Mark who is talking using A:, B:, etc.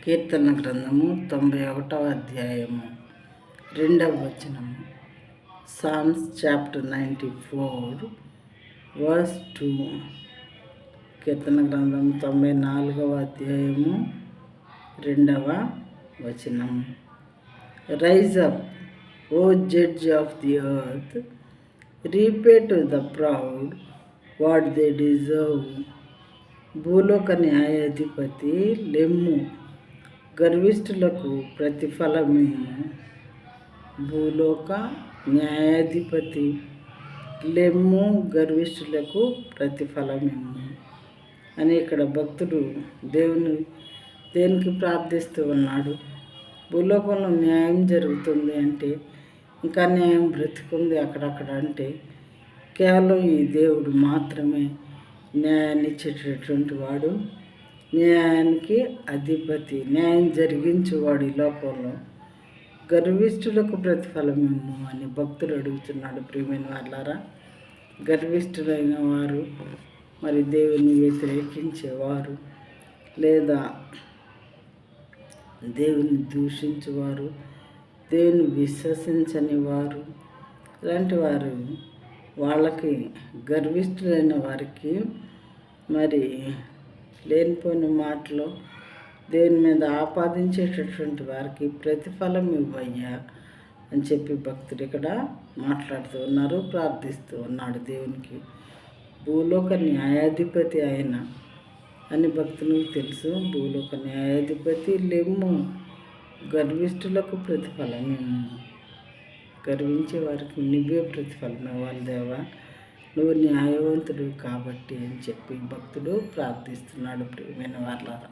A: కీర్తన గ్రంథము 91వ అధ్యాయము 2వ వచనము. Psalms chapter 94 verse 2. కీర్తన గ్రంథం 94వ అధ్యాయము 2వ వచనము. Rise up, O judge of the earth, repay to the proud what they deserve. భూలోక న్యాయాధిపతి లెమ్ము, గర్విష్ఠులకు ప్రతిఫలమిమ్ము. భూలోక న్యాయాధిపతి లెమ్ము, గర్విష్ఠులకు ప్రతిఫలమిమ్ము అని ఇక్కడ భక్తుడు దేనికి ప్రార్థిస్తూ ఉన్నాడు. భూలోకంలో న్యాయం జరుగుతుంది అంటే, ఇంకా న్యాయం బ్రతికుంది అక్కడక్కడ అంటే, కేవలం ఈ దేవుడు మాత్రమే న్యాయాన్ని ఇచ్చేటటువంటి వాడు, న్యాయానికి అధిపతి, న్యాయం జరిగించేవాడు ఈ లోకంలో. గర్విష్ఠులకు ప్రతిఫలమేమో అని భక్తులు అడుగుతున్నాడు. ప్రియమైన వాళ్ళారా, గర్విష్ఠులైన వారు, మరి దేవుని వ్యతిరేకించేవారు, లేదా దేవుని దూషించేవారు, దేవుని విశ్వసించని వారు, ఇలాంటి వారు, వాళ్ళకి, గర్విష్ఠులైన వారికి మరి లేనిపోయిన మాటలు దేవుని మీద ఆపాదించేటటువంటి వారికి ప్రతిఫలం ఇవ్వయ్యా అని చెప్పి భక్తుడు ఇక్కడ మాట్లాడుతూ ఉన్నారు, ప్రార్థిస్తూ ఉన్నాడు దేవునికి. భూలోక న్యాయాధిపతి ఆయన అని భక్తునికి తెలుసు. భూలోక న్యాయాధిపతి లెమ్ము, గర్విష్ఠులకు ప్రతిఫలమేమో. గర్వించే వారికి నువ్వే ప్రతిఫలం ఇవ్వాలి దేవా, నువ్వు న్యాయవంతుడు కాబట్టి అని చెప్పి భక్తుడు ప్రార్థిస్తున్నాడు. ప్రియమైన వాళ్ళారా.